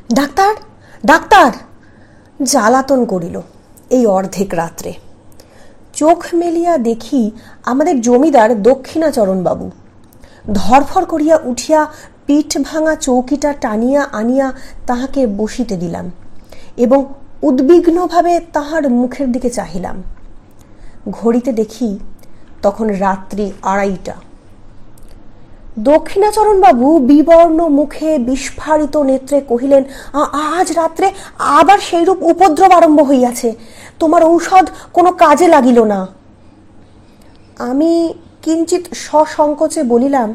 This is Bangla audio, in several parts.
ডাক্তার ডাক্তার জ্বালাতন করিল এই অর্ধেক রাত্রে। চোখ মেলিয়া দেখি আমাদের জমিদার দক্ষিণাচরণবাবু। ধরফর করিয়া উঠিয়া পিঠ ভাঙা চৌকিটা টানিয়া আনিয়া তাহাকে বসিতে দিলাম এবং উদ্বিগ্নভাবে তাহার মুখের দিকে চাহিলাম। ঘড়িতে দেখি তখন রাত্রি 2:30। দক্ষিণাচরণবাবু বিবর্ণ মুখে বিস্ফারিত নেত্রে কহিলেন, আজ রাত্রে আবার সেইরূপ উপদ্রব আরম্ভ হইয়াছে, তোমার ঔষধ কোনো কাজে লাগিল না। আমি কিঞ্চিত সসংকোচে বলিলাম,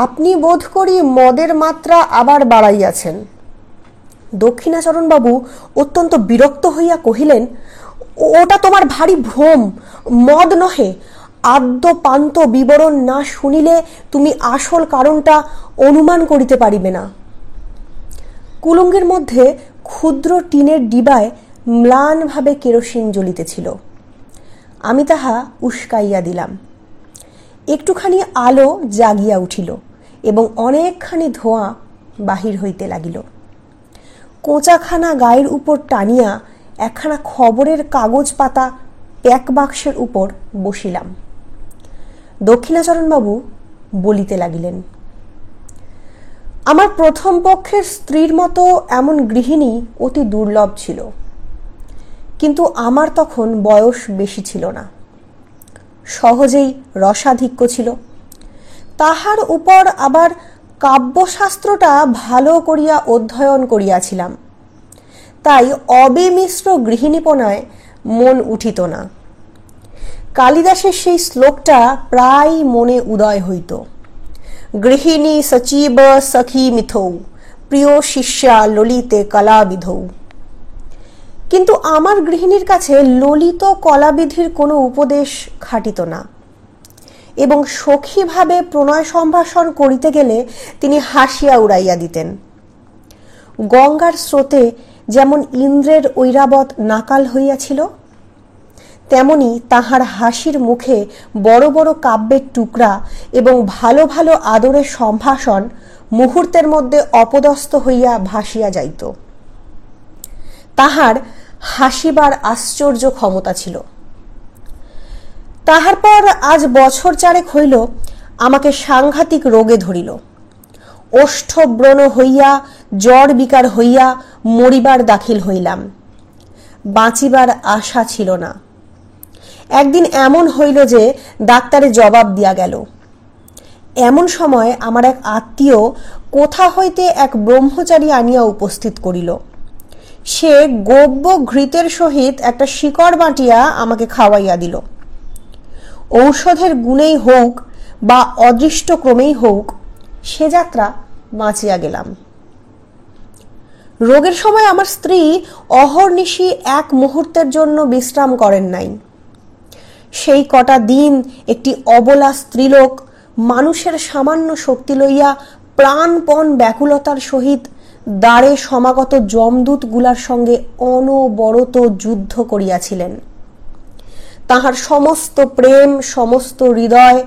আপনি বোধ করি মদের মাত্রা আবার বাড়াইয়াছেন। দক্ষিণাচরণবাবু অত্যন্ত বিরক্ত হইয়া কহিলেন, ওটা তোমার ভারী ভ্রম, মদ নহে। আদ্যপান্ত বিবরণ না শুনিলে তুমি আসল কারণটা অনুমান করিতে পারিবে না। কুলুঙ্গের মধ্যে ক্ষুদ্র টিনের ডিবায় ম্লানভাবে কেরোসিন জ্বলিতেছিল। আমি তাহা উস্কাইয়া দিলাম। একটুখানি আলো জাগিয়া উঠিল এবং অনেকখানি ধোঁয়া বাহির হইতে লাগিল। কোঁচাখানা গায়ের উপর টানিয়া একখানা খবরের কাগজ পাতা প্যাক বাক্সের উপর বসিলাম। দক্ষিণাচরণবাবু বলিতে লাগিলেন, আমার প্রথম পক্ষের স্ত্রীর মতো এমন গৃহিণী অতি দুর্লভ ছিল, কিন্তু আমার তখন বয়স বেশি ছিল না, সহজেই রসাধিক্য ছিল। তাহার উপর আবার কাব্যশাস্ত্রটা ভালো করিয়া অধ্যয়ন করিয়াছিলাম, তাই অবিমিশ্র গৃহিণীপনায় মন উঠিত না। কালিদাসের সেই শ্লোকটা প্রায় মনে উদয় হইত, গৃহিণী সচিব সখী মিথৌ, প্রিয় শিষ্যা ললিতে কলাবিধৌ। কিন্তু আমার গৃহিণীর কাছে ললিত কলাবিধির কোনো উপদেশ খাটিত না এবং সখীভাবে প্রণয় সম্ভাষণ করিতে গেলে তিনি হাসিয়া উড়াইয়া দিতেন। গঙ্গার স্রোতে যেমন ইন্দ্রের ঐরাবত নাকাল হইয়াছিল, তেমনি তাহার হাসির মুখে বড় বড় কাব্যের টুকরা এবং ভালো ভালো আদরের সম্ভাষণ মুহূর্তের মধ্যে অপদস্থ হইয়া ভাসিয়া যাইত। তাহার হাসিবার আশ্চর্য ক্ষমতা ছিল। তাহার পর আজ বছর 4 হইল আমাকে সাংঘাতিক রোগে ধরিল। ওষ্ঠব্রণ হইয়া জ্বর বিকার হইয়া মরিবার দাখিল হইলাম। বাঁচিবার আশা ছিল না। একদিন এমন হইল যে ডাক্তারে জবাব দিয়া গেল। এমন সময় আমার এক আত্মীয় কোথা হইতে এক ব্রহ্মচারী আনিয়া উপস্থিত করিল। সে গব্য ঘৃতের সহিত একটা শিকড় বাটিয়া আমাকে খাওয়াইয়া দিল। ঔষধের গুণেই হোক বা অদৃষ্ট ক্রমেই হোক, সে যাত্রা বাঁচিয়া গেলাম। রোগের সময় আমার স্ত্রী অহর্নিশি এক মুহূর্তের জন্য বিশ্রাম করেন নাই। সেই কটা দিন একটি অবলা স্ত্রীলোক মানুষের সামান্য শক্তি লইয়া প্রাণপণ ব্যাকুলতার সহিত দ্বারে সমাগত যমদূত গুলার সঙ্গে অনবরত যুদ্ধ করিয়াছিলেন। তাহার সমস্ত প্রেম, সমস্ত হৃদয়,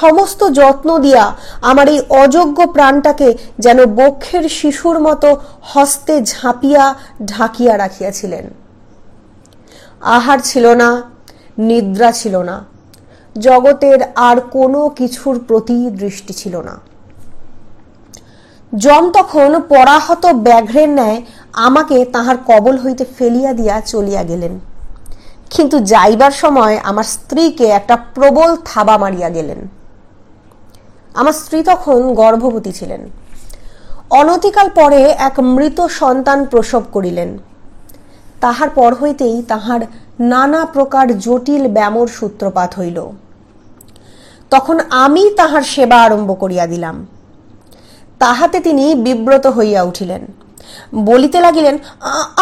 সমস্ত যত্ন দিয়া আমার এই অযোগ্য প্রাণটাকে যেন বক্ষের শিশুর মতো হস্তে ঝাঁপিয়া ঢাকিয়া রাখিয়াছিলেন। আহার ছিল না, নিদ্রা ছিল না, জগতের আর কোনো কিছুর প্রতি দৃষ্টি ছিল না। যম তখন পরাহত ব্যাঘ্রের ন্যায় আমাকে তাহার কবল হইতে ফেলিয়া দিয়া চলিয়া গেলেন, কিন্তু যাইবার সময় আমার স্ত্রীকে একটা প্রবল থাবা মারিয়া গেলেন। আমার স্ত্রী তখন গর্ভবতী ছিলেন। অনতিকাল পরে এক মৃত সন্তান প্রসব করিলেন। তাহার পর হইতেই তাহার নানা প্রকার জটিল ব্যামোর সূত্রপাত হইল। তখন আমি তাহার সেবা আরম্ভ করিয়া দিলাম। তাহাতে তিনি বিব্রত হইয়া উঠিলেন, বলিতে লাগিলেন,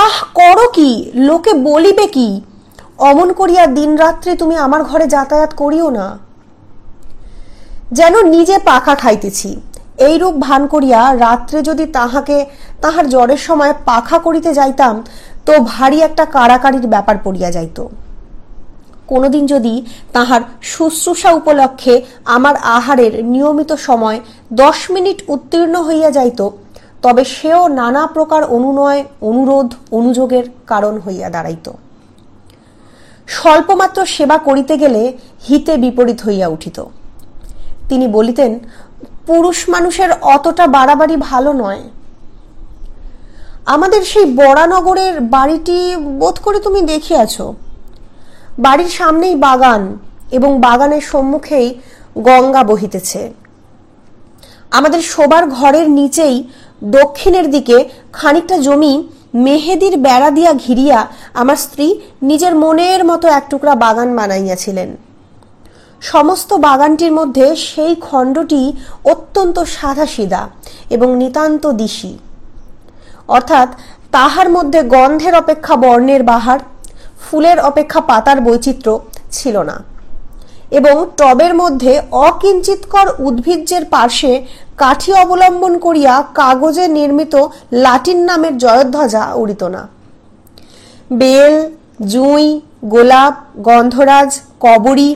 আহ করো কি, লোকে বলিবে কি, অমন করিয়া দিন রাত্রি তুমি আমার ঘরে যাতায়াত করিও না। যেন নিজে পাখা খাইতেছি এইরূপ ভান করিয়া রাত্রে যদি তাহাকে তাহার জ্বরের সময় পাখা করিতে যাইতাম তো ভারী একটা কারাকারির ব্যাপার পড়িয়া যাইত। কোনোদিন যদি তাহার শুশ্রূষা উপলক্ষে আমার আহারের নিয়মিত সময় 10 মিনিট উত্তীর্ণ হইয়া যাইত, তবে সেও নানা প্রকার অনুনয় অনুরোধ অনুযোগের কারণ হইয়া দাঁড়াইত। স্বল্পমাত্র সেবা করিতে গেলে হিতে বিপরীত হইয়া উঠিত। তিনি বলিতেন, পুরুষ মানুষের অতটা বাড়াবাড়ি ভালো নয়। আমাদের সেই বরানগরের বাড়িটি বোধ করে তুমি দেখিয়াছ। বাড়ির সামনেই বাগান এবং বাগানের সম্মুখেই গঙ্গা বহিতেছে। আমাদের শোবার ঘরের নিচেই দক্ষিণের দিকে খানিকটা জমি মেহেদির বেড়া দিয়া ঘিরিয়া আমার স্ত্রী নিজের মনের মতো এক টুকরা বাগান বানাইয়াছিলেন। সমস্ত বাগানটির মধ্যে সেই খণ্ডটি অত্যন্ত সাদাসিধা এবং নিতান্ত দিশি, অর্থাৎ তাহার মধ্যে গন্ধের অপেক্ষা বর্ণের বাহার, ফুলের অপেক্ষা পাতার বৈচিত্র্য ছিল না, এবং টবের মধ্যে অকিঞ্চিৎকর উদ্ভিজ্জের পার্শ্বে কাঠি অবলম্বন করিয়া কাগজে নির্মিত লাটিন নামের জয়ধ্বজা উড়িত না। বেল, জুঁই, গোলাপ, গন্ধরাজ, কবরী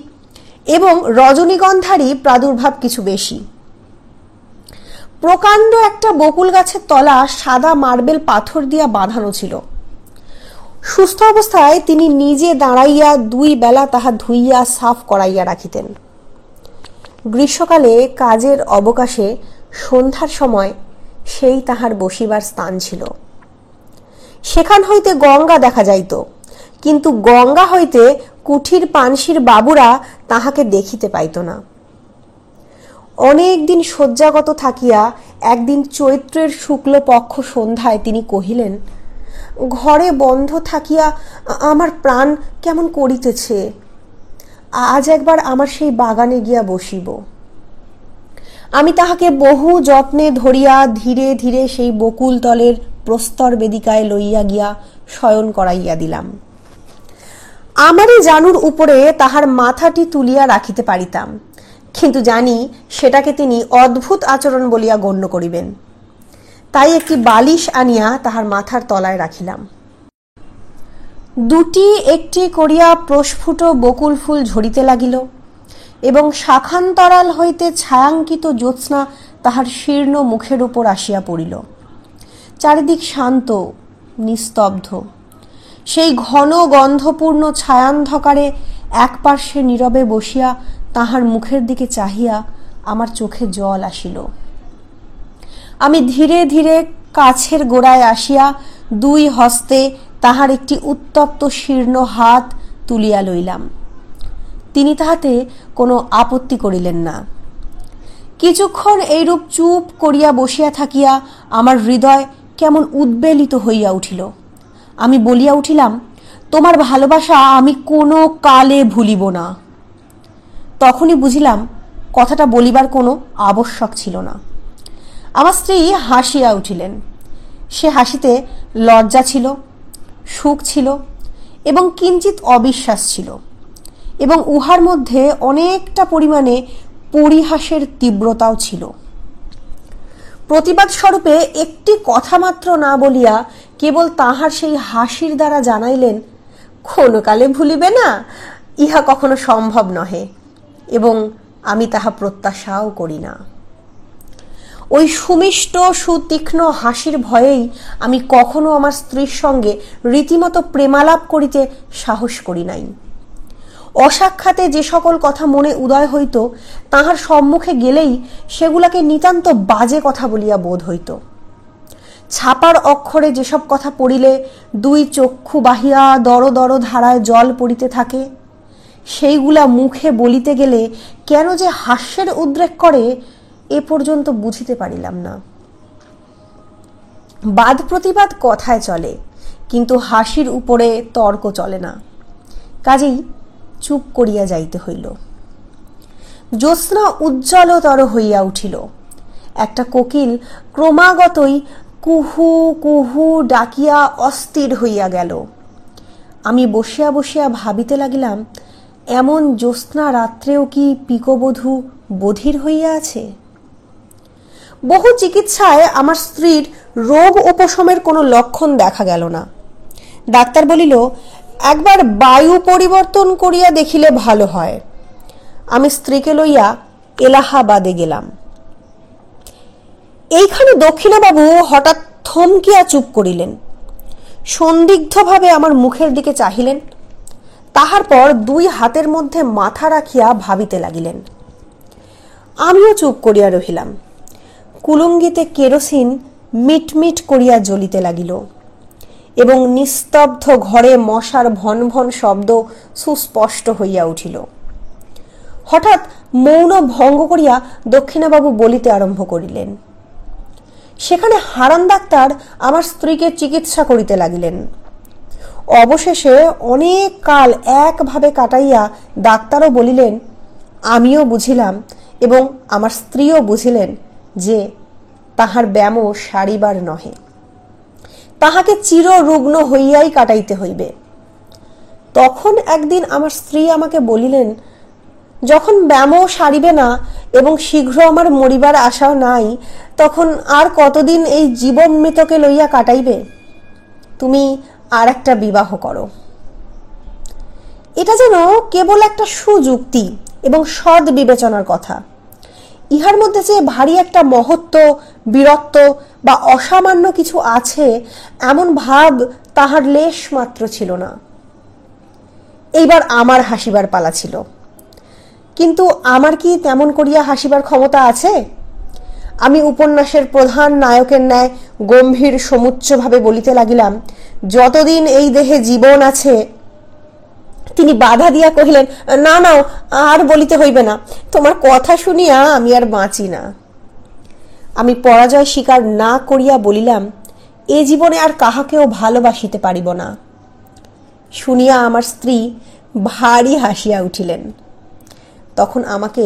এবং রজনীগন্ধারই প্রাদুর্ভাব কিছু বেশি। প্রকাণ্ড একটা বকুল গাছের তলা সাদা মার্বেল পাথর দিয়া বাঁধানো ছিল। সুস্থ অবস্থায় তিনি নিজে দাঁড়াইয়া 2 বেলা তাহা ধুইয়া সাফ করাইয়া রাখিতেন। গ্রীষ্মকালে কাজের অবকাশে সন্ধ্যার সময় সেই তাহার বসিবার স্থান ছিল। সেখান হইতে গঙ্গা দেখা যাইত, কিন্তু গঙ্গা হইতে কুঠির পানসির বাবুরা তাহাকে দেখিতে পাইত না। অনেক দিন শয্যাগত থাকিয়া একদিন চৈত্রের শুক্ল পক্ষ সন্ধ্যায় তিনি কহিলেন, ঘরে বন্ধ থাকিয়া আমার প্রাণ কেমন করিতেছে, আজ একবার আমার সেই বাগানে গিয়া বসিব। আমি তাহাকে বহু যত্নে ধরিয়া ধীরে ধীরে সেই বকুল তলের প্রস্তর বেদিকায় লইয়া গিয়া শয়ন করাইয়া দিলাম। আমারই জানুর উপরে তাহার মাথাটি তুলিয়া রাখিতে পারিতাম, কিন্তু জানি সেটাকে তিনি অদ্ভুত আচরণ বলিয়া গণ্য করিবেন। তাই একটি বালিশ আনিয়া তাহার মাথার তলায় রাখিলাম। 2টি একটি করিয়া প্রস্ফুট বকুল ফুল ঝরিতে লাগিল এবং শাখান্তরাল হইতে ছায়াঙ্কিত জ্যোৎস্না তাহার শীর্ণ মুখের উপর আসিয়া পড়িল। চারিদিক শান্ত নিস্তব্ধ। সেই ঘন গন্ধপূর্ণ ছায়ান্ধকারে এক পার্শ্বে নীরবে বসিয়া তাহার মুখের দিকে চাহিয়া আমার চোখে জল আসিল। আমি ধীরে ধীরে কাছের গোড়ায় আসিয়া 2 হস্তে তাহার একটি উত্তপ্ত শীর্ণ হাত তুলিয়া লইলাম। তিনি তাহাতে কোনো আপত্তি করিলেন না। কিছুক্ষণ এইরূপ চুপ করিয়া বসিয়া থাকিয়া আমার হৃদয় কেমন উদ্বেলিত হইয়া উঠিল। আমি বলিয়া উঠিলাম, তোমার ভালোবাসা আমি কোনো কালে ভুলিব না। তখনই বুঝিলাম কথাটা বলিবার কোনো আবশ্যক ছিল না। আমার স্ত্রী হাসিয়া উঠিলেন। সে হাসিতে লজ্জা ছিল, সুখ ছিল এবং কিঞ্চিত অবিশ্বাস ছিল, এবং উহার মধ্যে অনেকটা পরিমাণে পরিহাসের তীব্রতাও ছিল। প্রতিবাদ স্বরূপে একটি কথা মাত্র না বলিয়া কেবল তাহার সেই হাসির দ্বারা জানাইলেন, কোনো কালে ভুলিবে না, ইহা কখনো সম্ভব নহে, এবং আমি তাহা প্রত্যাশাও করি না। ওই সুমিষ্ট সুতীক্ষ্ণ হাসির ভয়েই আমি কখনো আমার স্ত্রীর সঙ্গে রীতিমতো প্রেমালাপ করিতে সাহস করি নাই। অসাক্ষাতে যে সকল কথা মনে উদয় হইত, তাহার সম্মুখে গেলেই সেগুলাকে নিতান্ত বাজে কথা বলিয়া বোধ হইত। ছাপার অক্ষরে যেসব কথা পড়িলে 2 চক্ষু বাহিয়া দর দর ধারায় জল পড়িতে থাকে, সেইগুলা মুখে বলিতে গেলে কেন যে হাস্যের উদ্রেক করে এ পর্যন্ত বুঝিতে পারিলাম না। বাদ প্রতিবাদ কথায় চলে, কিন্তু হাসির উপরে তর্ক চলে না। কাজেই চুপ করিয়া যাইতে হইল। জ্যোৎস্না উজ্জ্বলতর হইয়া উঠিল। একটা কোকিল ক্রমাগতই কুহু কুহু ডাকিয়া অস্থির হইয়া গেল। আমি বসিয়া বসিয়া ভাবিতে লাগিলাম, এমন জ্যোৎস্না রাত্রেও কি পিকবধূ বধির হইয়া আছে? বহু চিকিৎসায় আমার স্ত্রীর রোগ উপশমের কোনো লক্ষণ দেখা গেল না। ডাক্তার বলিল, একবার বায়ু পরিবর্তন করিয়া দেখিলে ভালো হয়। আমি স্ত্রীকে লইয়া এলাহাবাদে গেলাম। এইখানে দক্ষিণাবাবু হঠাৎ থমকিয়া চুপ করিলেন, সন্দিগ্ধভাবে আমার মুখের দিকে চাহিলেন, তাহার পর দুই হাতের মধ্যে মাথা রাখিয়া ভাবিতে লাগিলেন। আমিও চুপ করিয়া রহিলাম। কুলুঙ্গিতে কেরোসিন মিটমিট করিয়া জ্বলিতে লাগিল এবং নিস্তব্ধ ঘরে মশার ভন ভন শব্দ সুস্পষ্ট হইয়া উঠিল। হঠাৎ মৌন ভঙ্গ করিয়া দক্ষিণাবাবু বলিতে আরম্ভ করিলেন। সেখানে হারান ডাক্তার আমার স্ত্রীকে চিকিৎসা করিতে লাগিলেন। অবশেষে অনেক কাল একভাবে কাটাইয়া ডাক্তারও বলিলেন, আমিও বুঝিলাম এবং আমার স্ত্রীও বুঝিলেন যে তাহার ব্যাম সারিবার নহে, তাহাকে চিররুগ্ন হইয়াই কাটাইতে হইবে। তখন একদিন আমার স্ত্রী আমাকে বলিলেন, যখন ব্যাম সারিবে না এবং শীঘ্র আমার মরিবার আশাও নাই, তখন আর কতদিন এই জীবন মৃতকে লইয়া কাটাইবে? তুমি আর একটা বিবাহ করো। এটা যেন কেবল একটা সুযুক্তি এবং সৎ বিবেচনার কথা। ইহার মধ্যে যে ভারী একটা মহত্ব, বীরত্ব বা অসামান্য কিছু আছে এমন ভাব তাহার লেশ মাত্র ছিল না। এইবার আমার হাসিবার পালা ছিল, কিন্তু আমার কি তেমন করিয়া হাসিবার ক্ষমতা আছে? আমি উপন্যাসের প্রধান নায়কের ন্যায় গম্ভীর সমুচ্চভাবে বলিতে লাগিলাম, যতদিন এই দেহে জীবন আছে। তিনি বাধা দিয়া কহিলেন, না না, আর বলিতে হইবে না, তোমার কথা শুনিয়া আমি আর বাঁচি না। আমি পরাজয় স্বীকার না করিয়া বলিলাম, এ জীবনে আর কাহাকেও ভালোবাসিতে পারিব না। শুনিয়া আমার স্ত্রী ভারী হাসিয়া উঠিলেন। তখন আমাকে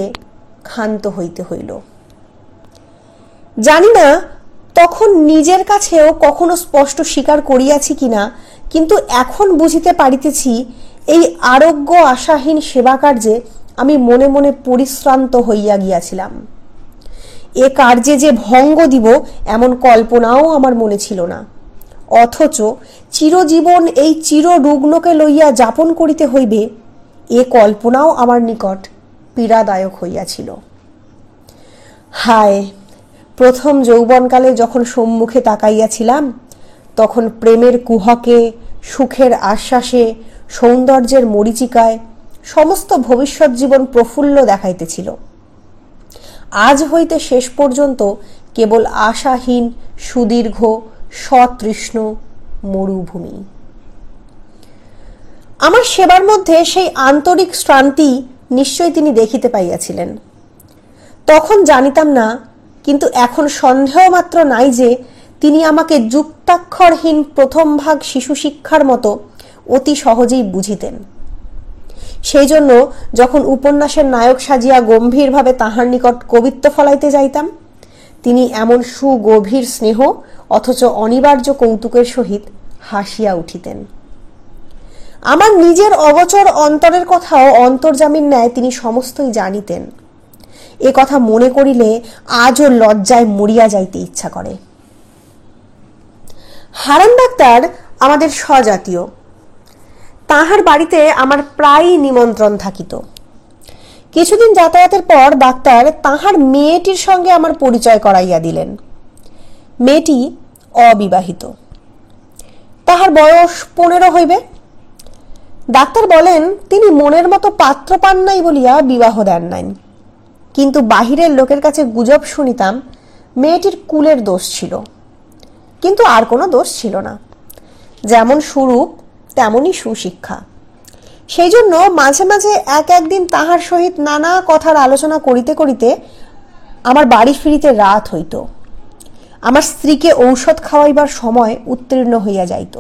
ক্ষান্ত হইতে হইল। জানি না তখন নিজের কাছেও কখনো স্পষ্ট স্বীকার করিয়াছি কিনা, কিন্তু এখন বুঝিতে পারিতেছি এই আরোগ্য আশাহীন সেবা কার্যে আমি মনে মনে পরিশ্রান্ত হইয়া গিয়াছিলাম। এ কার্যে যে ভঙ্গ দিব এমন কল্পনাও আমার মনে ছিল না, অথচ চিরজীবন এই চিররুগ্নকে লইয়া যাপন করিতে হইবে এ কল্পনাও আমার নিকট পীড়াদায়ক হইয়াছিল। হায়, প্রথম যৌবনকালে যখন সম্মুখে তাকাইয়াছিলাম, তখন প্রেমের কুহকে, সুখের আশ্বাসে, সৌন্দর্যের মরীচিকায় সমস্ত ভবিষ্যৎ জীবন প্রফুল্ল দেখাইতেছিল। আজ হইতে শেষ পর্যন্ত কেবল আশাহীন, সুদীর্ঘ, সতৃষ্ণ মরুভূমি। আমার সেবার মধ্যে সেই আন্তরিক শ্রান্তি নিশ্চয় তিনি দেখিতে পাইয়াছিলেন। তখন জানিতাম না, কিন্তু এখন সন্দেহ মাত্র নাই যে তিনি আমাকে যুক্তাক্ষরহীন প্রথম ভাগ শিশু শিক্ষার মতো অতি সহজেই বুঝিতেন। সেই জন্য যখন উপন্যাসের নায়ক সাজিয়া গম্ভীরভাবে তাহার নিকট কবিত্ব ফলাইতে যাইতাম, তিনি এমন সুগভীর স্নেহ অথচ অনিবার্য কৌতুকের সহিত হাসিয়া উঠিতেন। আমার নিজের অগোচর অন্তরের কথাও অন্তর্যামীর ন্যায় তিনি সমস্তই জানিতেন। এ কথা মনে করিলে আজও লজ্জায় মরিয়া যাইতে ইচ্ছা করে। হারান ডাক্তার আমাদের স্বজাতীয়। তাহার বাড়িতে আমার প্রায়ই নিমন্ত্রণ থাকিত। কিছুদিন যাতায়াতের পর ডাক্তার তাহার মেয়েটির সঙ্গে আমার পরিচয় করাইয়া দিলেন। মেয়েটি অবিবাহিত, তাহার বয়স 15 হইবে। ডাক্তার বলেন তিনি মনের মতো পাত্র পান নাই বলিয়া বিবাহ দেন নাই, কিন্তু বাহিরের লোকের কাছে গুজব শুনিতাম মেয়েটির কুলের দোষ ছিল, কিন্তু আর কোনো দোষ ছিল না। যেমন সুরূপ তেমনই সুশিক্ষা। সেই জন্য মাঝে মাঝে একদিন তাহার সহিত নানা কথার আলোচনা করিতে করিতে আমার বাড়ি ফিরিতে রাত হইত। আমার স্ত্রীকে ঔষধ খাওয়াইবার সময় উত্তীর্ণ হইয়া যাইত।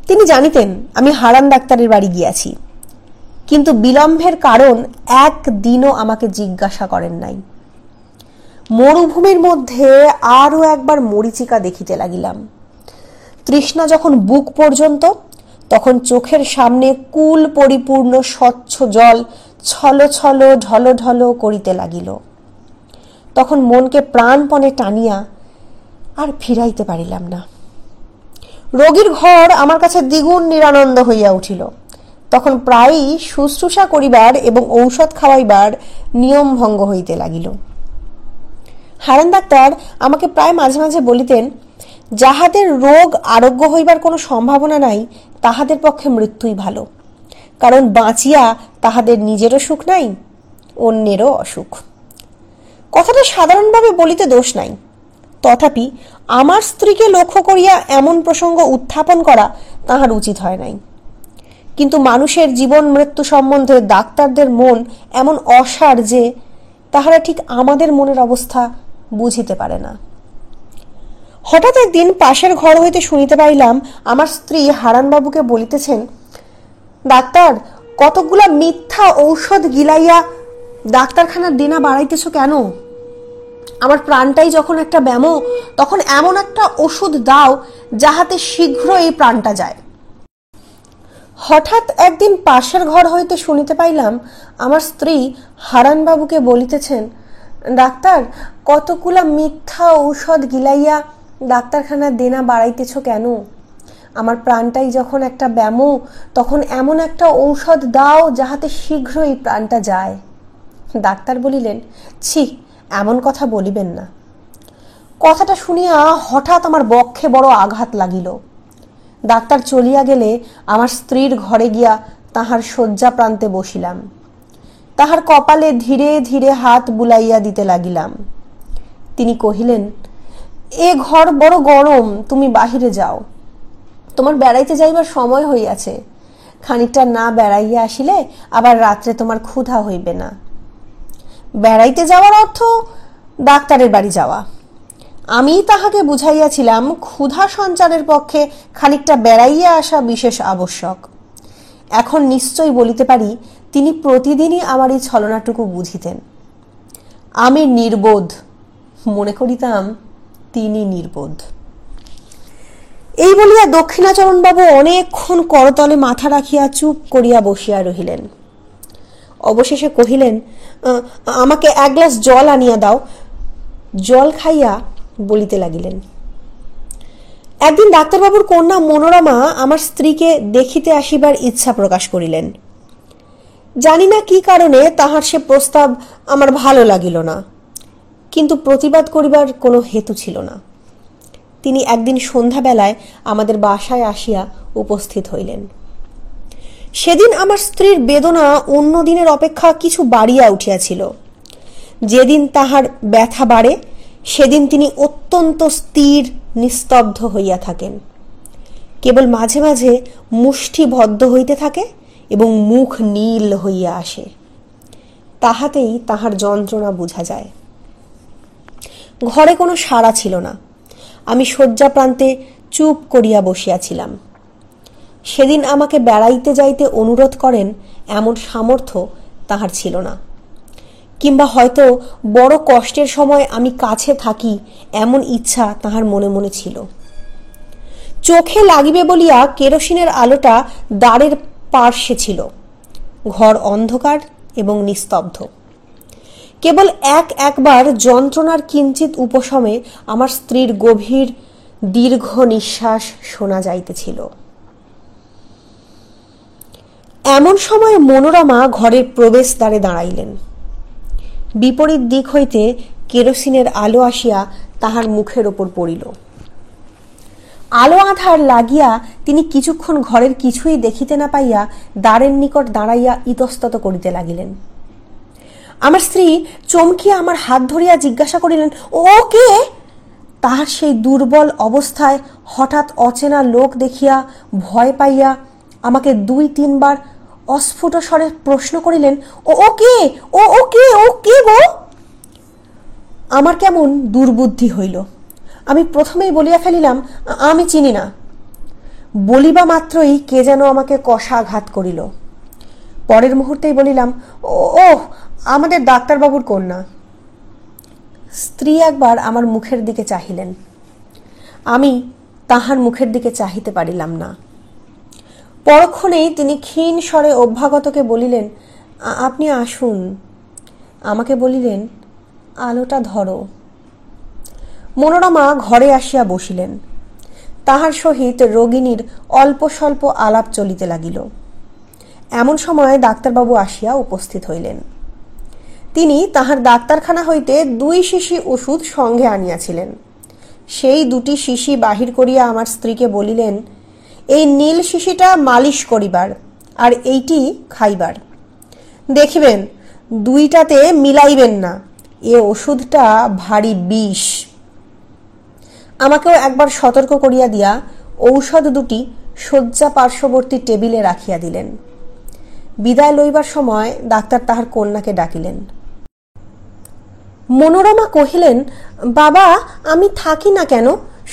তিনি জানিতেন আমি হারান ডাক্তারের বাড়ি গিয়াছি, কিন্তু বিলম্বের কারণ একদিনও আমাকে জিজ্ঞাসা করেন নাই। মরুভূমির মধ্যে আরও একবার মরীচিকা দেখিতে লাগিলাম। তৃষ্ণা যখন বুক পর্যন্ত, তখন চোখের সামনে কুল পরিপূর্ণ স্বচ্ছ জল ছল ছল ঢল ঢল করিতে লাগিল। তখন মনকে প্রাণপণে টানিয়া আর ফিরাইতে পারিলাম না। রোগীর ঘর আমার কাছে দ্বিগুণ নিরানন্দ হইয়া উঠিল। তখন প্রায়ই শুশ্রূষা করিবার এবং ঔষধ খাওয়াইবার নিয়ম ভঙ্গ হইতে লাগিল। হারান ডাক্তার আমাকে প্রায় মাঝে মাঝে বলিতেন, যাহাদের রোগ আরোগ্য হইবার কোনো সম্ভাবনা নাই তাহাদের পক্ষে মৃত্যুই ভালো, কারণ বাঁচিয়া তাহাদের নিজেরও সুখ নাই, অন্যেরও অসুখ। কথাটা সাধারণভাবে বলিতে দোষ নাই, তথাপি আমার স্ত্রীকে লক্ষ্য করিয়া এমন প্রসঙ্গ উত্থাপন করা তাহার উচিত হয় নাই। কিন্তু মানুষের জীবন মৃত্যু সম্বন্ধে ডাক্তারদের মন এমন অসাড় যে তাহারা ঠিক আমাদের মনের অবস্থা বুঝিতে পারে না। হঠাৎ একদিন পাশের ঘর হইতে শুনিতে পাইলাম আমার স্ত্রী হারানবাবুকে বলিতেছেন, ডাক্তার, কতকগুলা মিথ্যা ঔষধ গিলাইয়া ডাক্তারখানার দেনা বাড়াইতেছ কেন? আমার প্রাণটাই যখন একটা ব্যামো, তখন এমন একটা ওষুধ দাও যাহাতে শীঘ্র এই প্রাণটা যায়। হঠাৎ একদিন পাশের ঘর হইতে শুনিতে পাইলাম আমার স্ত্রী হারানবাবুকে বলিতেছেন, ডাক্তার, কতগুলা মিথ্যা ঔষধ গিলাইয়া ডাক্তারখানার দেনা বাড়াইতেছ কেন? আমার প্রাণটাই যখন একটা ব্যামো, তখন এমন একটা ঔষধ দাও যাহাতে শীঘ্র এই প্রাণটা যায়। ডাক্তার বলিলেন, ছি, এমন কথা বলিবেন না। কথাটা শুনিয়া হঠাৎ আমার বক্ষে বড় আঘাত লাগিল। ডাক্তার চলিয়া গেলে আমার স্ত্রীর ঘরে গিয়া তাহার শয্যা প্রান্তে বসিলাম। তাহার কপালে ধীরে ধীরে হাত বুলাইয়া দিতে লাগিলাম। তিনি কহিলেন, এ ঘর বড় গরম, তুমি বাহিরে যাও, তোমার বেড়াইতে যাইবার সময় হইয়াছে। খানিকটা না বেড়াইয়া আসিলে আবার রাত্রে তোমার ক্ষুধা হইবে না। বেড়াইতে যাওয়ার অর্থ ডাক্তারের বাড়ি যাওয়া। আমি তাহাকে বুঝাইয়াছিলাম ক্ষুধা সঞ্চারের পক্ষে খানিকটা বেড়াইয়া আসা বিশেষ আবশ্যক। এখন নিশ্চয় বলিতে পারি তিনি প্রতিদিনই আমার এই ছলনাটুকু বুঝিতেন। আমি নির্বোধ মনে করিতাম, তিনি নির্বোধ। এই বলিয়া দক্ষিণাচরণবাবু অনেকক্ষণ করতলে মাথা রাখিয়া চুপ করিয়া বসিয়া রহিলেন। অবশেষে কহিলেন, আমাকে এক গ্লাস জল আনিয়া দাও। জল খাইয়া বলিতে লাগিলেন, একদিন ডাক্তারবাবুর কন্যা মনোরমা আমার স্ত্রীকে দেখিতে আসিবার ইচ্ছা প্রকাশ করিলেন। জানি না কি কারণে তাহার সে প্রস্তাব আমার ভালো লাগিল না, কিন্তু প্রতিবাদ করিবার কোনো হেতু ছিল না। তিনি একদিন সন্ধ্যাবেলায় আমাদের বাসায় আসিয়া উপস্থিত হইলেন। সেদিন আমার স্ত্রীর বেদনা অন্য দিনের অপেক্ষা কিছু বাড়িয়া উঠিয়াছিল। যেদিন তাহার ব্যথা বাড়ে সেদিন তিনি অত্যন্ত স্থির নিস্তব্ধ হইয়া থাকেন। কেবল মাঝে মাঝে মুষ্টিবদ্ধ হইতে থাকে এবং মুখ নীল হইয়া আসে। তাহাতেই তাহার যন্ত্রণা বোঝা যায়। ঘরে কোনো সাড়া ছিল না। আমি শয্যা প্রান্তে চুপ করিয়া বসিয়াছিলাম। সেদিন আমাকে বেড়াইতে যাইতে অনুরোধ করেন এমন সামর্থ্য তাহার ছিল না, কিংবা হয়তো বড় কষ্টের সময় আমি কাছে থাকি এমন ইচ্ছা তাহার মনে মনে ছিল। চোখে লাগিবে বলিয়া কেরোসিনের আলোটা দ্বারের পার্শ্বে ছিল। ঘর অন্ধকার এবং নিস্তব্ধ। কেবল একবার যন্ত্রণার কিঞ্চিত উপশমে আমার স্ত্রীর গভীর দীর্ঘ নিঃশ্বাস শোনা যাইতেছিল। এমন সময় মনোরমা ঘরের প্রবেশদ্বারে দাঁড়াইলেন। বিপরীত দিক হইতে কেরোসিনের আলো আসিয়া তাহার মুখের ওপর পড়িল। আলো আঁধার লাগিয়া তিনি কিছুক্ষণ ঘরের কিছুই দেখিতে না পাইয়া দ্বারের নিকট দাঁড়াইয়া ইতস্তত করিতে লাগিলেন। আমার স্ত্রী চমকিয়া আমার হাত ধরিয়া জিজ্ঞাসা করিলেন, ও কে? তাহার সেই দুর্বল অবস্থায় হঠাৎ অচেনা লোক দেখিয়া ভয় পাইয়া আমাকে 2-3 বার অস্ফুট স্বরে প্রশ্ন করিলেন, ও কে? ও কে গো? আমার কেমন দুর্বুদ্ধি হইল। আমি প্রথমেই বলিয়া ফেলিলাম, আমি চিনি না। বলিবা মাত্রই কে যেন আমাকে কষাঘাত করিল। পরের মুহূর্তেই বলিলাম, ও আমাদের ডাক্তারবাবুর কন্যা। স্ত্রী একবার আমার মুখের দিকে চাহিলেন। আমি তাহার মুখের দিকে চাহিতে পারিলাম না। পরক্ষণেই তিনি ক্ষীণ স্বরে অভ্যাগতকে বলিলেন, আপনি আসুন। আমাকে বলিলেন, আলোটা ধরো। মনোরমা ঘরে আসিয়া বসিলেন। তাহার সহিত রোগিণীর অল্প স্বল্প আলাপ চলিতে লাগিল। এমন সময় ডাক্তারবাবু আসিয়া উপস্থিত হইলেন। তিনি তাহার ডাক্তারখানা হইতে 2 শিশি ওষুধ সঙ্গে আনিয়াছিলেন। সেই 2টি শিশি বাহির করিয়া আমার স্ত্রীকে বলিলেন, এই নীল শিশিটা মালিশ করিবার, আর এইটি খাইবার। দেখিবেন 2টাতে মিলাইবেন না, এ ওষুধটা ভারী বিষ। আমাকেও একবার সতর্ক করিয়া দিয়া ঔষধ 2টি শয্যা পার্শ্ববর্তী টেবিলে রাখিয়া দিলেন। বিদায় লইবার সময় ডাক্তার তাহার কন্যাকে ডাকিলেন। মনোরমা কহিলেন, বাবা, আমি থাকি না কেন?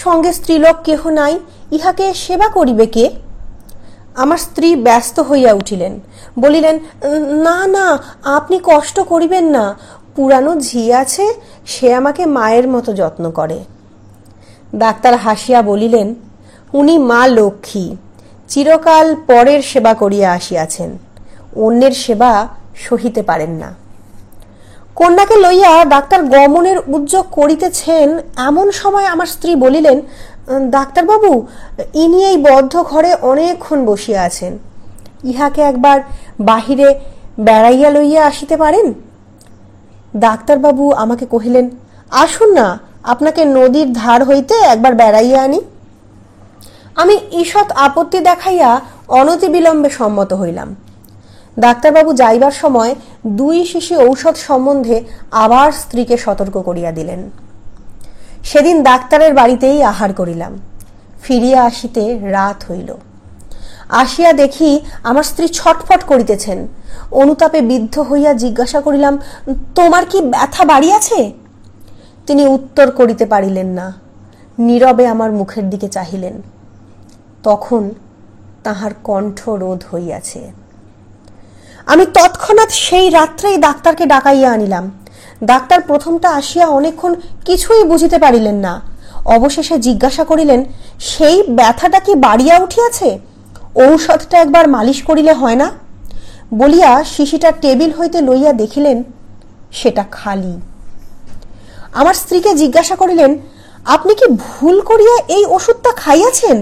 সঙ্গে স্ত্রীলোক কেহ নাই, ইহাকে সেবা করিবে কে? আমার স্ত্রী ব্যস্ত হইয়া উঠিলেন, বলিলেন, না না, আপনি কষ্ট করিবেন না, পুরানো ঝি আছে, সে আমাকে মায়ের মতো যত্ন করে। ডাক্তার হাসিয়া বলিলেন, উনি মা লক্ষ্মী, চিরকাল পরের সেবা করিয়া আসিয়াছেন, অন্যের সেবা সহিতে পারেন না। কন্যাকে লইয়া ডাক্তার গমনের উদ্যোগ করিতেছেন, এমন সময় আমার স্ত্রী বলিলেন, ডাক্তারবাবু, ইনি এই বদ্ধ ঘরে অনেকক্ষণ বসিয়া আছেন, ইহাকে একবার বাহিরে বেড়াইয়া লইয়া আসিতে পারেন? ডাক্তারবাবু আমাকে কহিলেন, আসুন না, আপনাকে নদীর ধার হইতে একবার বেড়াইয়া আনি। আমি ঈষৎ আপত্তি দেখাইয়া অনতিবিলম্বে সম্মত হইলাম। ডাক্তারবাবু যাইবার সময় 2 শিশি ঔষধ সম্বন্ধে আবার স্ত্রীকে সতর্ক করিয়া দিলেন। সেদিন ডাক্তারের বাড়িতেই আহার করিলাম। ফিরিয়া আসিতে রাত হইল। আসিয়া দেখি আমার স্ত্রী ছটফট করিতেছেন। অনুতাপে বিদ্ধ হইয়া জিজ্ঞাসা করিলাম, তোমার কি ব্যথা বাড়িয়াছে? তিনি উত্তর করিতে পারিলেন না, নীরবে আমার মুখের দিকে চাহিলেন। তখন তাহার কণ্ঠ রোধ হইয়াছে। আমি তৎক্ষণাৎ সেই রাত্রেই ডাক্তারকে ডাকাইয়া আনিলাম। ডাক্তার প্রথমটা আসিয়া অনেকক্ষণ কিছুই বুঝিতে পারিলেন না। অবশেষে জিজ্ঞাসা করিলেন, সেই ব্যথাটা কি বাড়িয়া উঠিয়াছে? ঔষধটা একবার মালিশ করিলে হয় না? বলিয়া শিশিটা টেবিল হইতে লইয়া দেখিলেন সেটা খালি। আমার স্ত্রীকে জিজ্ঞাসা করিলেন, আপনি কি ভুল করিয়া এই ওষুধটা খাইয়াছেন?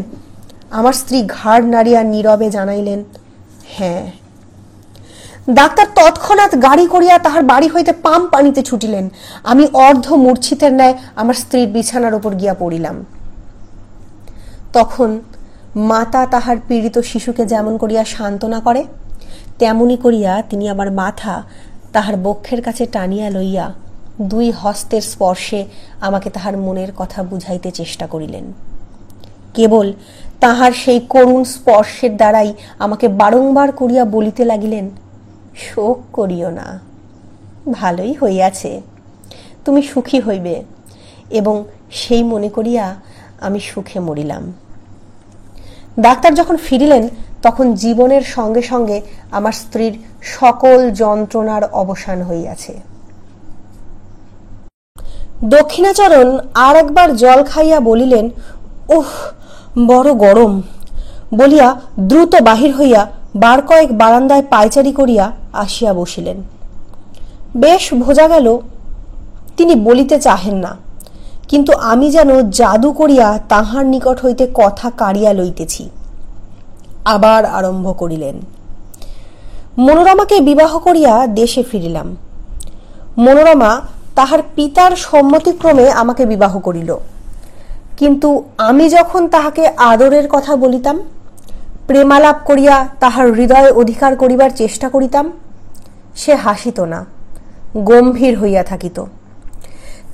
আমার স্ত্রী ঘাড় নাড়িয়া নীরবে জানাইলেন, হ্যাঁ। ডাক্তার তৎক্ষণাৎ গাড়ি করিয়া তাহার বাড়ি হইতে পাম্প পানিতে ছুটিলেন। আমি অর্ধ মূর্ছিতের ন্যায় আমার স্ত্রীর বিছানার উপর গিয়া পড়িলাম। তখন মাতা তাহার পীড়িত শিশুকে যেমন করিয়া সান্ত্বনা করে, তেমনি করিয়া তিনি আমার মাথা তাহার বক্ষের কাছে টানিয়া লইয়া 2 হস্তের স্পর্শে আমাকে তাহার মনের কথা বুঝাইতে চেষ্টা করিলেন। কেবল তাহার সেই করুণ স্পর্শের দ্বারাই আমাকে বারংবার করিয়া বলিতে লাগিলেন, শোক করিও না, ভালোই হইয়াছে, তুমি সুখী হইবে। এবং সেই মনে করিয়া আমি সুখে মরিলাম। ডাক্তার যখন ফিরিলেন তখন জীবনের সঙ্গে সঙ্গে আমার স্ত্রীর সকল যন্ত্রণার অবসান হইয়াছে। দক্ষিণাচরণ আর একবার জল খাইয়া বলিলেন, ওহ, বড় গরম, বলিয়া দ্রুত বাহির হইয়া বার কয়েক বারান্দায় পায়চারি করিয়া আসিয়া বসিলেন। বেশ বোঝা গেল তিনি বলিতে চাহেন না, কিন্তু আমি যেন জাদু করিয়া তাহার নিকট হইতে কথা কাড়িয়া লইতেছি। আবার আরম্ভ করিলেন, মনোরমাকে বিবাহ করিয়া দেশে ফিরিলাম। মনোরমা তাহার পিতার সম্মতিক্রমে আমাকে বিবাহ করিল। কিন্তু আমি যখন তাহাকে আদরের কথা বলিতাম, প্রেমালাপ করিয়া তাহার হৃদয়ে অধিকার করিবার চেষ্টা করিতাম, সে হাসিত না, গম্ভীর হইয়া থাকিত।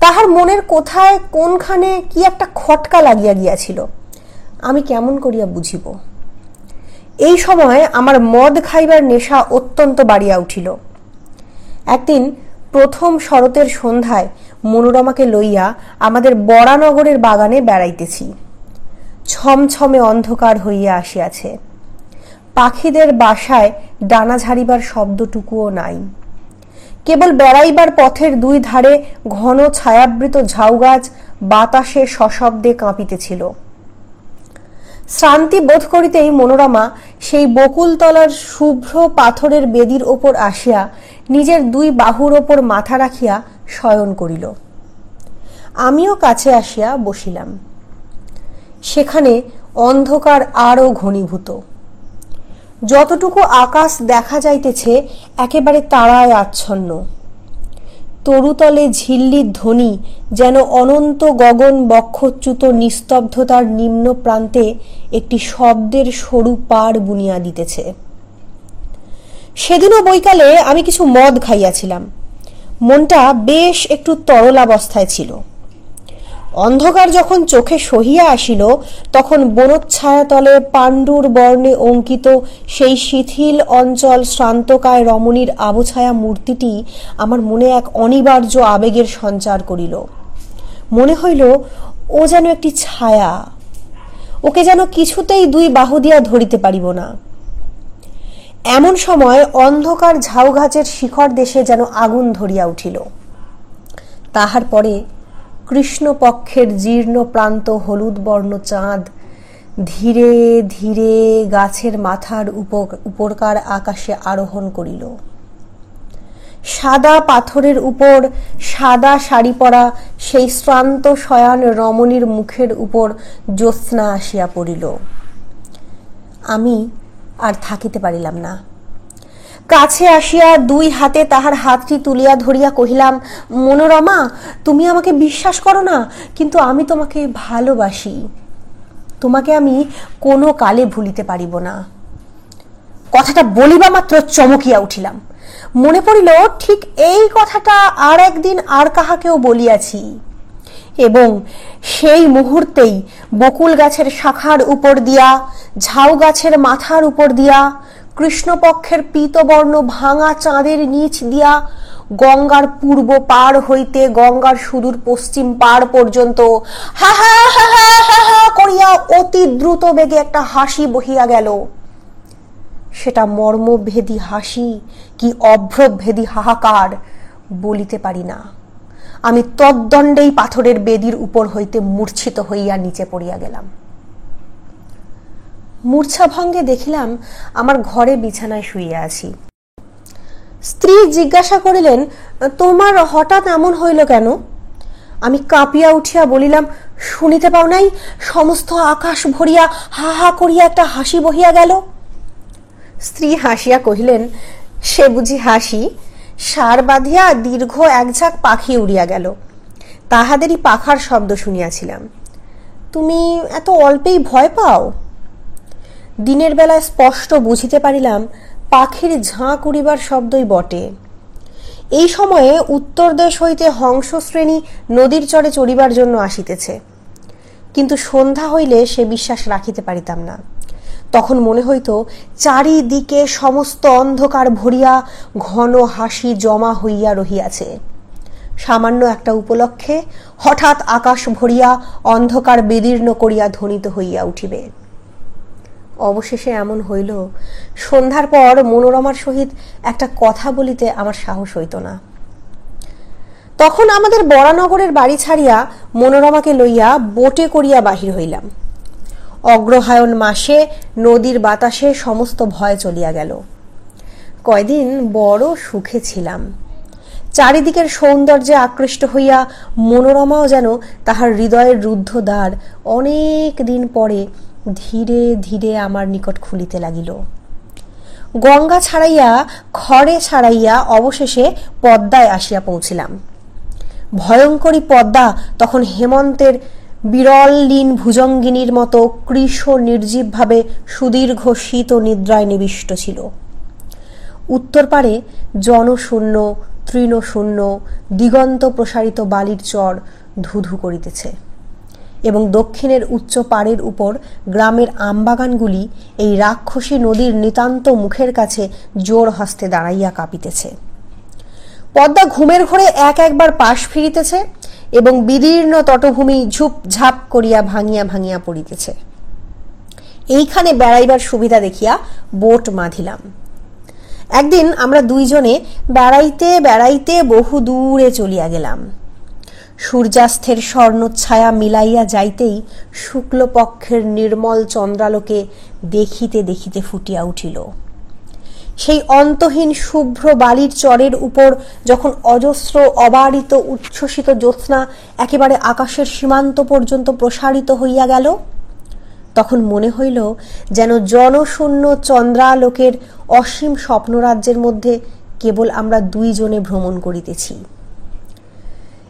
তাহার মনের কোথায় কোনখানে কি একটা খটকা লাগিয়া গিয়াছিল, আমি কেমন করিয়া বুঝিব? এই সময় আমার মদ খাইবার নেশা অত্যন্ত বাড়িয়া উঠিল। একদিন প্রথম শরতের সন্ধ্যায় মনোরমাকে লইয়া আমাদের বরানগরের বাগানে বেড়াইতেছি। ছমছমে অন্ধকার হইয়া আসিয়াছে। পাখিদের বাসায় ডানা ঝাড়িবার শব্দটুকুও নাই। কেবল বেড়াইবার পথের 2 ধারে ঘন ছায়াবৃত ঝাউগাছ বাতাসে সশব্দে কাঁপিতেছিল। শ্রান্তি বোধ করিতেই মনোরমা সেই বকুলতলার শুভ্র পাথরের বেদির ওপর আসিয়া নিজের 2 বাহুর ওপর মাথা রাখিয়া শয়ন করিল। আমিও কাছে আসিয়া বসিলাম। সেখানে অন্ধকার আরো ঘনীভূত। যতটুকু আকাশ দেখা যাইতেছে একেবারে তারায় আচ্ছন্ন। তরুতলে ঝিল্লির ধ্বনি যেন অনন্ত গগন বক্ষচ্যুত নিস্তব্ধতার নিম্ন প্রান্তে একটি শব্দের সরু পাড় বুনিয়া দিতেছে। সেদিনও বৈকালে আমি কিছু মদ খাইয়াছিলাম। মনটা বেশ একটু তরলাবস্থায় ছিল। অন্ধকার যখন চোখে সহিয়া আসিল, তখন বনচ্ছায়াতলে পাণ্ডুর বর্ণে অঙ্কিত সেই শিথিল অঞ্চল শ্রান্তকায় রমণীর আবছায়া মূর্তিটি আমার মনে এক অনিবার্য আবেগের সঞ্চার করিল। মনে হইল ও যেন একটি ছায়া, ওকে যেন কিছুতেই দুই বাহু দিয়া ধরিতে পারিব না। এমন সময় অন্ধকার ঝাউগাছের শিখর দেশে যেন আগুন ধরিয়া উঠিল। তাহার পরে কৃষ্ণপক্ষের জীর্ণ প্রান্ত হলুদ বর্ণ চাঁদ ধীরে ধীরে গাছের মাথার উপরকার আকাশে আরোহণ করিল। সাদা পাথরের উপর সাদা শাড়ি পরা সেই শ্রান্ত শয়ান রমণীর মুখের উপর জ্যোৎস্না আসিয়া পড়িল। আমি আর থাকিতে পারিলাম না। কাছে আসিয়া দুই হাতে তাহার হাতটি তুলিয়া ধরিয়া কহিলাম, মনোরমা, তুমি আমাকে বিশ্বাস করো না, কিন্তু আমি তোমাকে ভালোবাসি। তোমাকে আমি কোনো কালে ভুলিতে পারিব না। কথাটা বলিবা মাত্র চমকিয়া উঠিলাম। মনে পড়িল ঠিক এই কথাটা আর একদিন আর কাহাকেও বলিয়াছি, এবং সেই মুহূর্তেই বকুল গাছের শাখার উপর দিয়া, ঝাউ গাছের মাথার উপর দিয়া, কৃষ্ণপক্ষের পীতবর্ণ ভাঙা চাঁদের নিচ দিয়া, গঙ্গার পূর্ব পার হইতে গঙ্গার সুদূর পশ্চিম পার পর্যন্ত হা হা হা হা হা করিয়া অতি দ্রুত বেগে একটা হাসি বহিয়া গেল। সেটা মর্মভেদী হাসি কি অভ্রভেদী হাহাকার বলিতে পারি না। আমি তদ্দণ্ডেই পাথরের বেদির উপর হইতে মূর্ছিত হইয়া নিচে পড়িয়া গেলাম। মূর্ছাভঙ্গে দেখিলাম আমার ঘরে বিছানায় শুইয়া আছি। স্ত্রী জিজ্ঞাসা করিলেন, তোমার হঠাৎ এমন হইল কেন? আমি কাঁপিয়া উঠিয়া বলিলাম, শুনিতে পাও নাই, সমস্ত আকাশ ভরিয়া হা হা করিয়া একটা হাসি বহিয়া গেল। স্ত্রী হাসিয়া কহিলেন, সে বুঝি হাসি? সার বাঁধিয়া দীর্ঘ একঝাঁক পাখি উড়িয়া গেল, তাহাদেরই পাখার শব্দ শুনিয়াছিলাম। তুমি এত অল্পেই ভয় পাও? দিনের বেলায় স্পষ্ট বুঝিতে পারিলাম পাখির ঝাঁক উড়িবার শব্দই বটে। এই সময়ে উত্তর দেশ হইতে হংস শ্রেণী নদীর চরে চড়িবার জন্য আসিতেছে, কিন্তু সন্ধ্যা হইলে সে বিশ্বাস রাখিতে পারিতাম না। তখন মনে হইত চারিদিকে সমস্ত অন্ধকার ভরিয়া ঘন হাসি জমা হইয়া রহিয়াছে। সামান্য একটা উপলক্ষে হঠাৎ আকাশ ভরিয়া অন্ধকার বিদীর্ণ করিয়া ধ্বনিত হইয়া উঠিবে। অবশেষে এমন হইল, সন্ধ্যার পর মনোরমার সহিত একটা কথা বলিতে আমার সাহস হইত না। তখন আমাদের বরানগরের বাড়ি ছাড়িয়া মনোরমাকে লইয়া বোটে করিয়া বাহির হইলাম। অগ্রহায়ণ মাসে নদীর বাতাসে সমস্ত ভয় চলিয়া গেল। কয়দিন বড় সুখে ছিলাম। চারিদিকের সৌন্দর্যে আকৃষ্ট হইয়া মনোরমাও যেন তাহার হৃদয়ের রুদ্ধ দ্বার অনেক দিন পরে ধীরে ধীরে আমার নিকট খুলিতে লাগিল। গঙ্গা ছাড়াইয়া, খড়ে ছাড়াইয়া অবশেষে পদ্মায় আসিয়া পৌঁছিলাম। ভয়ঙ্করী পদ্মা তখন হেমন্তের বিরল লীন ভুজঙ্গিনীর মতো কৃশ নির্জীবভাবে সুদীর্ঘ শীত নিদ্রায় নিবিষ্ট ছিল। উত্তর পারে জনশূন্য, তৃণশূন্য, দিগন্ত প্রসারিত বালির চর ধুধু করিতেছে, এবং দক্ষিণের উচ্চ পাড়ের উপর গ্রামের আমবাগানগুলি এই রাক্ষসী নদীর নিতান্ত মুখের কাছে জোর হস্তে দাঁড়াইয়া কাঁপিতেছে। পদ্মা ঘুমের ঘোরে একবার পাশ ফিরিতেছে, এবং বিদীর্ণ তটভূমি ঝুপঝাপ করিয়া ভাঙিয়া ভাঙিয়া পড়িতেছে। এইখানে বেড়াইবার সুবিধা দেখিয়া বোট বাঁধিলাম। একদিন আমরা দুইজনে বেড়াইতে বেড়াইতে বহু দূরে চলিয়া গেলাম। সূর্যাস্তের স্বর্ণচ্ছায়া মিলাইয়া যাইতেই শুক্লপক্ষের নির্মল চন্দ্রালোকে দেখিতে দেখিতে ফুটিয়া উঠিল। সেই অন্তহীন শুভ্র বালির চরের উপর যখন অজস্র অবারিত উচ্ছ্বসিত জ্যোৎস্না একেবারে আকাশের সীমান্ত পর্যন্ত প্রসারিত হইয়া গেল, তখন মনে হইল যেন জনশূন্য চন্দ্রালোকের অসীম স্বপ্নরাজ্যের মধ্যে কেবল আমরা দুইজনে ভ্রমণ করিতেছি।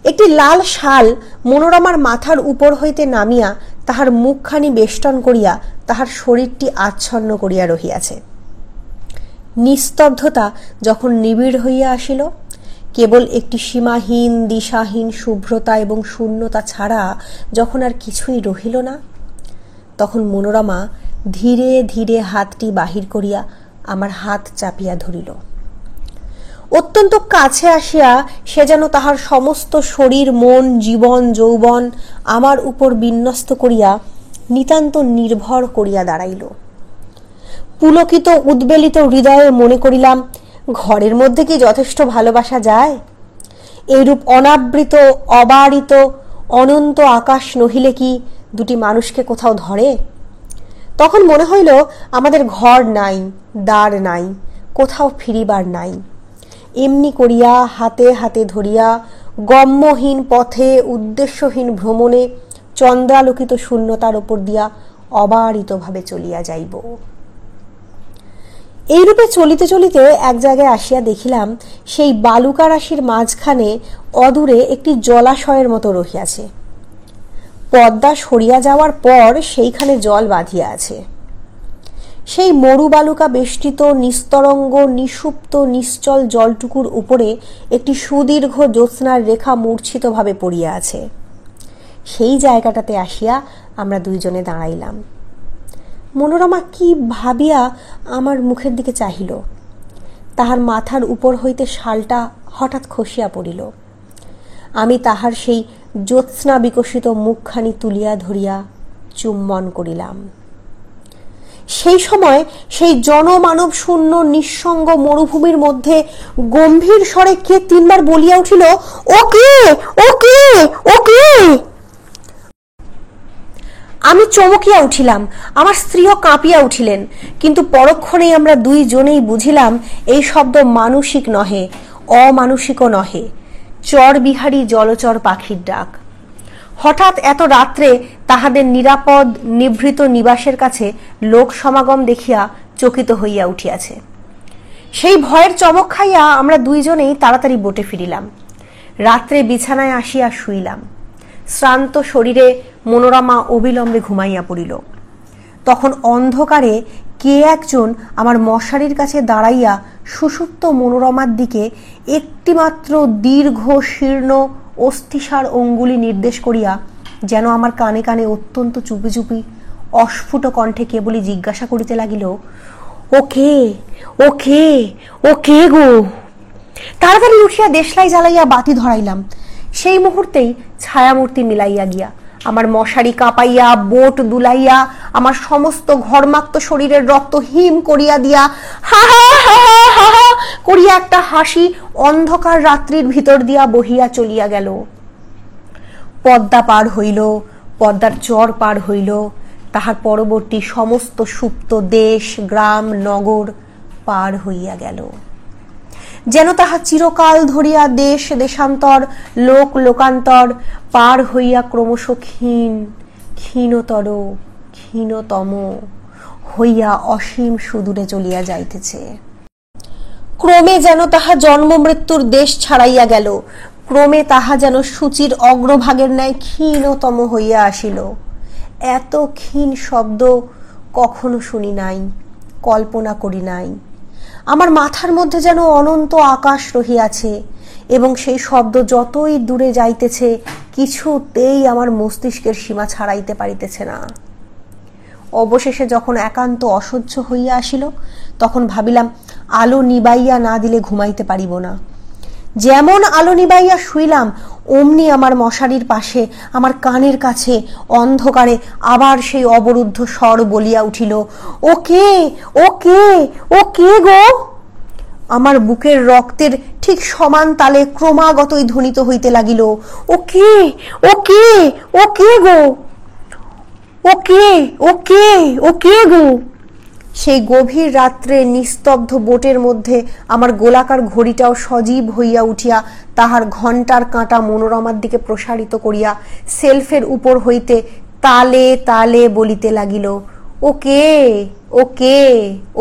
একটি লাল শাল মনোরমার মাথার উপর হইতে নামিয়া তাহার মুখখানি বেষ্টন করিয়া তাহার শরীরটি আচ্ছন্ন করিয়া রহিয়াছে। নিস্তব্ধতা যখন নিবিড় হইয়া আসিল, কেবল একটি সীমাহীন দিশাহীন শুভ্রতা এবং শূন্যতা ছাড়া যখন আর কিছুই রহিল না, তখন মনোরমা ধীরে ধীরে হাতটি বাহির করিয়া আমার হাত চাপিয়া ধরিল। অত্যন্ত কাছে আসিয়া সে যেন তাহার সমস্ত শরীর মন জীবন যৌবন আমার উপর বিন্যস্ত করিয়া নিতান্ত নির্ভর করিয়া দাঁড়াইল। পুলকিত উদ্বেলিত হৃদয়ে মনে করিলাম, ঘরের মধ্যে কি যথেষ্ট ভালোবাসা যায়? এইরূপ অনাবৃত অবারিত অনন্ত আকাশ নহিলে কি দুটি মানুষকে কোথাও ধরে? তখন মনে হইল আমাদের ঘর নাই, দ্বার নাই, কোথাও ফিরিবার নাই। এমনি করিয়া হাতে হাতে ধরিয়া গম্যহীন পথে উদ্দেশ্যহীন ভ্রমণে চন্দ্রালোকিত শূন্যতার উপর দিয়া অবারিতভাবে চলিয়া যাইব। এইরূপে চলিতে চলিতে এক জায়গায় আসিয়া দেখিলাম সেই বালুকা রাশির মাঝখানে অদূরে একটি জলাশয়ের মতো রহিয়াছে। পদ্মা সরিয়া যাওয়ার পর সেইখানে জল বাঁধিয়া আছে। সেই মরু বালুকা বেষ্টিত নিস্তরঙ্গ নিষুপ্ত নিশ্চল জলটুকুর উপরে একটি সুদীর্ঘ জ্যোৎস্নার রেখা মূর্ছিতভাবে পড়িয়া আছে। সেই জায়গাটাতে আসিয়া আমরা দুইজনে দাঁড়াইলাম। মনোরমা কি ভাবিয়া আমার মুখের দিকে চাহিল। তাহার মাথার উপর হইতে শালটা হঠাৎ খসিয়া পড়িল। আমি তাহার সেই জ্যোৎস্না বিকশিত মুখখানি তুলিয়া ধরিয়া চুম্বন করিলাম। সেই সময় সেই জনমানব শূন্য নিঃসঙ্গ মরুভূমির মধ্যে গম্ভীর স্বরে কে তিনবার বলিয়া উঠিল, ও কে, ও কে, ও কে? আমি চমকিয়া উঠিলাম, আমার স্ত্রীও কাঁপিয়া উঠিলেন, কিন্তু পরক্ষণেই আমরা দুইজনেই বুঝিলাম এই শব্দ মানসিক নহে, অমানুষিকও নহে, চরবিহারী জলচর পাখির ডাক। হঠাৎ এত রাত্রে তাহাদের নিরাপদ নিভৃত নিবাসের কাছে লোক সমাগম দেখিয়া চকিত হইয়া উঠিয়াছে। সেই ভয়ের চমক খাইয়া আমরা দুইজনেই তাড়াতাড়ি বোটে ফিরিলাম। রাত্রে বিছানায় আসিয়া শুইলাম। শ্রান্ত শরীরে মনোরমা অবিলম্বে ঘুমাইয়া পড়িল। তখন অন্ধকারে কে একজন আমার মশারির কাছে দাঁড়াইয়া সুষুপ্ত মনোরমার দিকে একটিমাত্র দীর্ঘ শীর্ণ অস্থিসার অঙ্গুলি নির্দেশ করিয়া যেন আমার কানে কানে অত্যন্ত চুপি চুপি অস্ফুট কণ্ঠে কেবলই জিজ্ঞাসা করিতে লাগিল, ও কে, ও কে, ও কে গো? তাড়াতাড়ি উঠিয়া দেশলাই জ্বালাইয়া বাতি ধরাইলাম। সেই মুহূর্তেই ছায়ামূর্তি মিলাইয়া গিয়া আমার মশারি কাঁপাইয়া বোট দুলাইয়া আমার সমস্ত ঘর্মাক্ত শরীরের রক্ত হিম করিয়া দিয়া হা হা হা হা হা করিয়া একটা হাসি অন্ধকার রাত্রির ভিতর দিয়া বহিয়া চলিয়া গেল। পদ্মা পার হইল, পদ্মার চর পার হইল, তাহার পরবর্তী সমস্ত সুপ্ত দেশ গ্রাম নগর পার হইয়া গেল। যেন তাহা চিরকাল ধরিয়া দেশ দেশান্তর লোক লোকান্তর পার হইয়া ক্রমশ ক্ষীণ ক্ষীণতর ক্ষীণতম হইয়া অসীম সুদূরে চলিয়া যাইতেছে। ক্রমে যেন তাহা জন্ম মৃত্যুর দেশ ছাড়াইয়া গেল, ক্রমে তাহা যেন সূচির অগ্রভাগের ন্যায় ক্ষীণতম হইয়া আসিল। এত ক্ষীণ শব্দ কখনো শুনি নাই, কল্পনা করি নাই। আমার মাথার মধ্যে যেন অনন্ত আকাশ রহিয়াছে এবং সেই শব্দ যতই দূরে যাইতেছে কিছুতেই আমার মস্তিষ্কের সীমা ছাড়াইতে পারিতেছে না। অবশেষে যখন একান্ত অসহ্য হইয়া আসিল, তখন ভাবিলাম আলো নিবাইয়া না দিলে ঘুমাইতে পারিব না। যেমন আলো নিবাইয়া শুইলাম, অমনি আমার মশারির পাশে আমার কানের কাছে অন্ধকারে আবার সেই অবরুদ্ধ স্বর বলিয়া উঠিল, ও কে, ও কে, ও কে গো? আমার বুকের রক্তের ঠিক সমান তালে ক্রমাগতই ধ্বনিত হইতে লাগিল, ও কে, ও কে, ও কে গো, ও কে, ও কে, ও কে গো? সেই গভীর রাত্রে নিস্তব্ধ বোটের মধ্যে আমার গোলাকার ঘড়িটাও সজীব হইয়া উঠিয়া তাহার ঘণ্টার কাঁটা মনোরমার দিকে প্রসারিত করিয়া সেলফের উপর হইতে তালে তালে বলিতে লাগিল, ও কে, ও কে,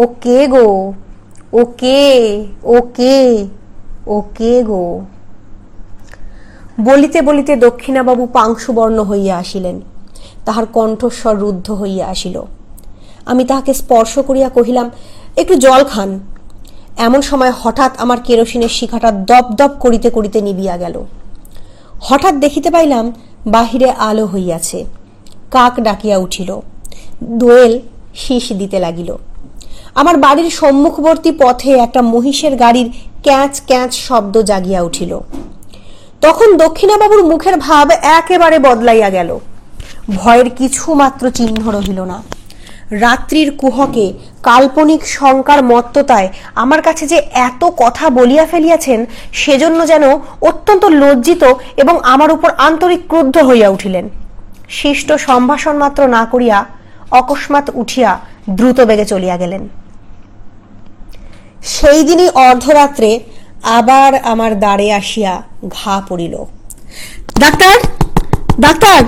ও কে গো, ও কে, ও কে, ও কে গো? বলিতে বলিতে দক্ষিণাবাবু পাংশুবর্ণ হইয়া আসিলেন, তাহার কণ্ঠস্বর রুদ্ধ হইয়া আসিল। আমি তাহাকে স্পর্শ করিয়া কহিলাম, একটু জল খান। এমন সময় হঠাৎ আমার কেরোসিনের শিখাটা দপ দপ করিতে করিতে নিবিয়া গেল। হঠাৎ দেখিতে পাইলাম বাহিরে আলো হইয়াছে, কাক ডাকিয়া উঠিল, দোয়েল শীষ দিতে লাগিল। আমার বাড়ির সম্মুখবর্তী পথে একটা মহিষের গাড়ির ক্যাঁচ ক্যাঁচ শব্দ জাগিয়া উঠিল। তখন দক্ষিণাবাবুর মুখের ভাব একেবারে বদলাইয়া গেল, ভয়ের কিছু মাত্র চিহ্ন রহিল না। রাত্রির কুহকে কাল্পনিক শঙ্কার মত্ততায় আমার কাছে যে এত কথা বলিয়া ফেলিয়াছেন, সেজন্য যেন অত্যন্ত লজ্জিত এবং আমার উপর আন্তরিক ক্রুদ্ধ হইয়া উঠিলেন। শিষ্ট সম্ভাষণ মাত্র না করিয়া অকস্মাৎ উঠিয়া দ্রুত বেগে চলিয়া গেলেন। সেই দিনই অর্ধরাত্রে আবার আমার দ্বারে আসিয়া ঘা পড়িল। Doctor, doctor!